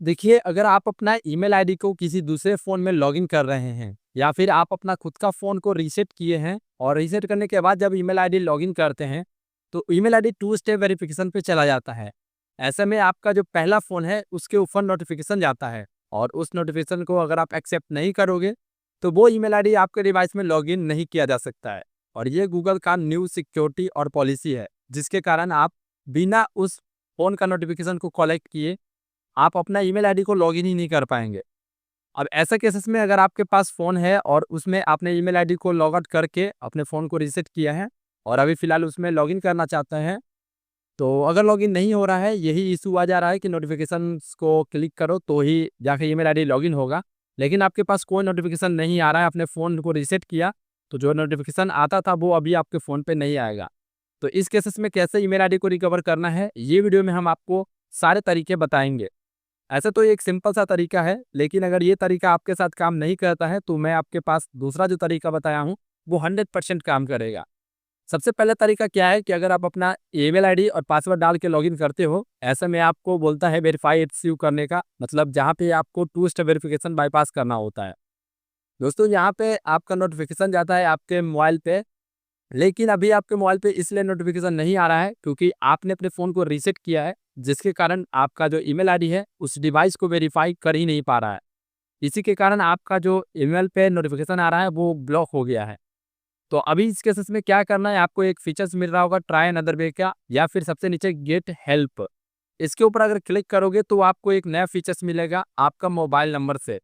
देखिए, अगर आप अपना ईमेल आईडी को किसी दूसरे फ़ोन में लॉगिन कर रहे हैं या फिर आप अपना खुद का फ़ोन को रीसेट किए हैं और रीसेट करने के बाद जब ईमेल आईडी लॉगिन करते हैं, तो email ID two step verification पे चला जाता है। ऐसे में आपका जो पहला फ़ोन है, उसके ऊपर नोटिफ़िकेशन जाता है और उस नोटिफ़िकेशन को अगर आप एक्सेप्ट नहीं करोगे, तो वो ईमेल आईडी आपके डिवाइस में लॉगिन नहीं किया जा सकता है। और ये गूगल का न्यू सिक्योरिटी और पॉलिसी है, जिसके कारण आप बिना उस फ़ोन का नोटिफ़िकेशन को कलेक्ट किए आप अपना ईमेल आईडी को लॉगिन ही नहीं कर पाएँगे। अब ऐसे केसेस में अगर आपके पास फ़ोन है और उसमें आपने ईमेल आईडी को लॉग आउट करके अपने फ़ोन को रीसेट किया है और अभी फ़िलहाल उसमें लॉगिन करना चाहते हैं, तो अगर लॉगिन नहीं हो रहा है, यही इश्यू आ जा रहा है कि नोटिफ़िकेशंस को क्लिक करो तो ही जाके ईमेल आईडी लॉगिन होगा। लेकिन आपके पास कोई नोटिफ़िकेशन नहीं आ रहा है, आपने फ़ोन को रीसेट किया, तो जो नोटिफ़िकेशन आता था वो अभी आपके फ़ोन पे नहीं आएगा। तो इस केसेस में कैसे ईमेल आईडी को रिकवर करना है, ये वीडियो में हम आपको सारे तरीके बताएँगे। ऐसा तो ये एक सिंपल सा तरीका है, लेकिन अगर ये तरीका आपके साथ काम नहीं करता है, तो मैं आपके पास दूसरा जो तरीका बताया हूँ, वो 100% काम करेगा। सबसे पहला तरीका क्या है कि अगर आप अपना ईमेल आईडी और पासवर्ड डाल के लॉगिन करते हो, ऐसे में आपको बोलता है वेरीफाई इट्स यू करने का, मतलब जहाँ पे आपको टू स्टेप वेरिफिकेशन बाईपास करना होता है। दोस्तों, यहाँ पे आपका नोटिफिकेशन जाता है आपके मोबाइल पे, लेकिन अभी आपके मोबाइल पे इसलिए नोटिफिकेशन नहीं आ रहा है क्योंकि आपने अपने फ़ोन को रीसेट किया है, जिसके कारण आपका जो ईमेल आईडी है, उस डिवाइस को वेरीफ़ाई कर ही नहीं पा रहा है। इसी के कारण आपका जो ईमेल पे नोटिफिकेशन आ रहा है, वो ब्लॉक हो गया है। तो अभी इस केसेस में क्या करना है, आपको एक फीचर्स मिल रहा होगा ट्राई अनदर वे का, या फिर सबसे नीचे गेट हेल्प। इसके ऊपर अगर क्लिक करोगे तो आपको एक नया फीचर्स मिलेगा आपका मोबाइल नंबर से।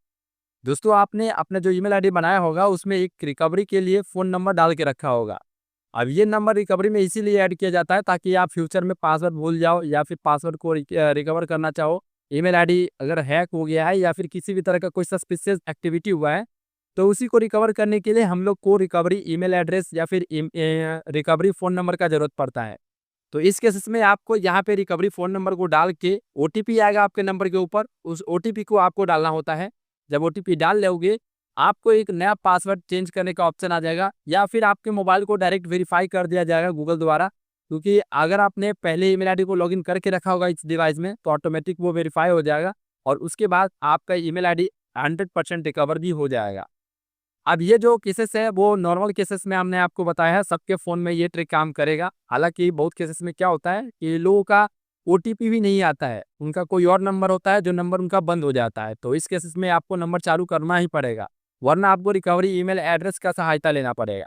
दोस्तों, आपने अपना जो ईमेल आईडी बनाया होगा, उसमें एक रिकवरी के लिए फ़ोन नंबर डाल के रखा होगा। अब ये नंबर रिकवरी में इसीलिए ऐड किया जाता है ताकि आप फ्यूचर में पासवर्ड भूल जाओ या फिर पासवर्ड को रिकवर करना चाहो। ईमेल आईडी अगर हैक हो गया है या फिर किसी भी तरह का कोई सस्पिशियस एक्टिविटी हुआ है, तो उसी को रिकवर करने के लिए हम लोग को रिकवरी ईमेल एड्रेस या फिर रिकवरी फ़ोन नंबर का ज़रूरत पड़ता है। तो इस केसेस में आपको यहाँ पे रिकवरी फ़ोन नंबर को डाल के ओटीपी आएगा आपके नंबर के ऊपर, उस ओटीपी को आपको डालना होता है। जब ओटीपी डाल लोगे, आपको एक नया पासवर्ड चेंज करने का ऑप्शन आ जाएगा या फिर आपके मोबाइल को डायरेक्ट वेरीफाई कर दिया जाएगा गूगल द्वारा, क्योंकि अगर आपने पहले ईमेल आईडी को लॉगिन करके रखा होगा इस डिवाइस में, तो ऑटोमेटिक वो वेरीफाई हो जाएगा और उसके बाद आपका ईमेल आईडी 100% रिकवर भी हो जाएगा। अब ये जो केसेस है वो नॉर्मल केसेस में हमने आपको बताया है, सबके फ़ोन में ये ट्रिक काम करेगा। हालाँकि बहुत केसेस में क्या होता है कि लोगों का ओटीपी भी नहीं आता है, उनका कोई और नंबर होता है जो नंबर उनका बंद हो जाता है, तो इस केसेस में आपको नंबर चालू करना ही पड़ेगा, वरना आपको रिकवरी ईमेल एड्रेस का सहायता लेना पड़ेगा।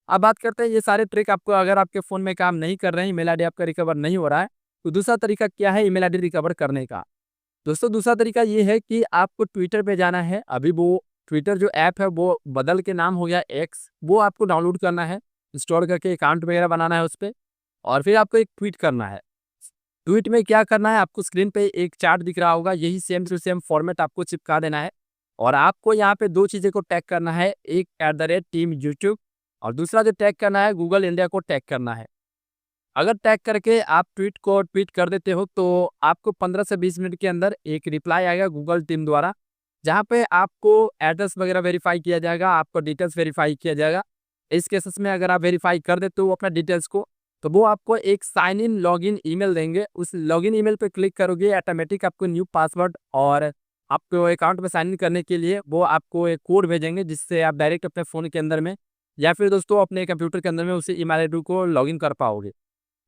अब बात करते हैं ये सारे ट्रिक आपको अगर आपके फ़ोन में काम नहीं कर रहे हैं, ईमेल आईडी आपका रिकवर नहीं हो रहा है, तो दूसरा तरीका क्या है ईमेल आईडी रिकवर करने का? दोस्तों, दूसरा तरीका ये है कि आपको ट्विटर पे जाना है। अभी वो ट्विटर जो ऐप है वो बदल के नाम हो गया एक्स, वो आपको डाउनलोड करना है, इंस्टॉल करके अकाउंट वगैरह बनाना है उस पे और फिर आपको एक ट्वीट करना है। ट्वीट में क्या करना है, आपको स्क्रीन पे एक चार्ट दिख रहा होगा, यही सेम टू सेम फॉर्मेट आपको चिपका देना है और आपको यहाँ पे 2 चीज़ें को टैग करना है, एक @टीम यूट्यूब और दूसरा जो टैग करना है गूगल इंडिया को टैग करना है। अगर टैग करके आप ट्वीट को ट्वीट कर देते हो, तो आपको 15 से 20 मिनट के अंदर एक रिप्लाई आएगा गूगल टीम द्वारा, जहाँ पे आपको एड्रेस वगैरह वेरीफाई किया जाएगा, आपको डिटेल्स वेरीफाई किया जाएगा। इस केसेस में अगर आप वेरीफाई कर देते हो अपना डिटेल्स को, तो वो आपको एक साइन इन लॉगिन ईमेल देंगे। उस लॉगिन ईमेल पे क्लिक करोगे, ऑटोमेटिक आपको न्यू पासवर्ड और आपको अकाउंट में साइन इन करने के लिए वो आपको एक कोड भेजेंगे, जिससे आप डायरेक्ट अपने फ़ोन के अंदर में या फिर दोस्तों अपने कंप्यूटर के अंदर में उसी ईमेल आईडी को लॉगिन कर पाओगे।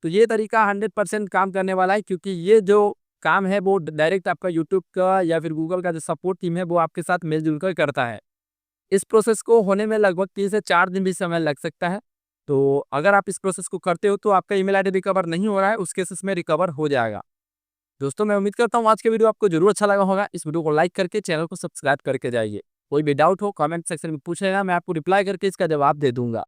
तो ये तरीका 100% काम करने वाला है, क्योंकि ये जो काम है वो डायरेक्ट आपका यूट्यूब का या फिर गूगल का जो सपोर्ट टीम है वो आपके साथ मिलजुल कर करता है। इस प्रोसेस को होने में लगभग 3 से 4 दिन भी समय लग सकता है। तो अगर आप इस प्रोसेस को करते हो तो आपका ईमेल आईडी रिकवर नहीं हो रहा है, उस केसेस में रिकवर हो जाएगा। दोस्तों, मैं उम्मीद करता हूँ आज के वीडियो आपको ज़रूर अच्छा लगा होगा। इस वीडियो को लाइक करके चैनल को सब्सक्राइब करके जाइए। कोई भी डाउट हो कमेंट सेक्शन में पूछ लेना, मैं आपको रिप्लाई करके इसका जवाब दे दूँगा।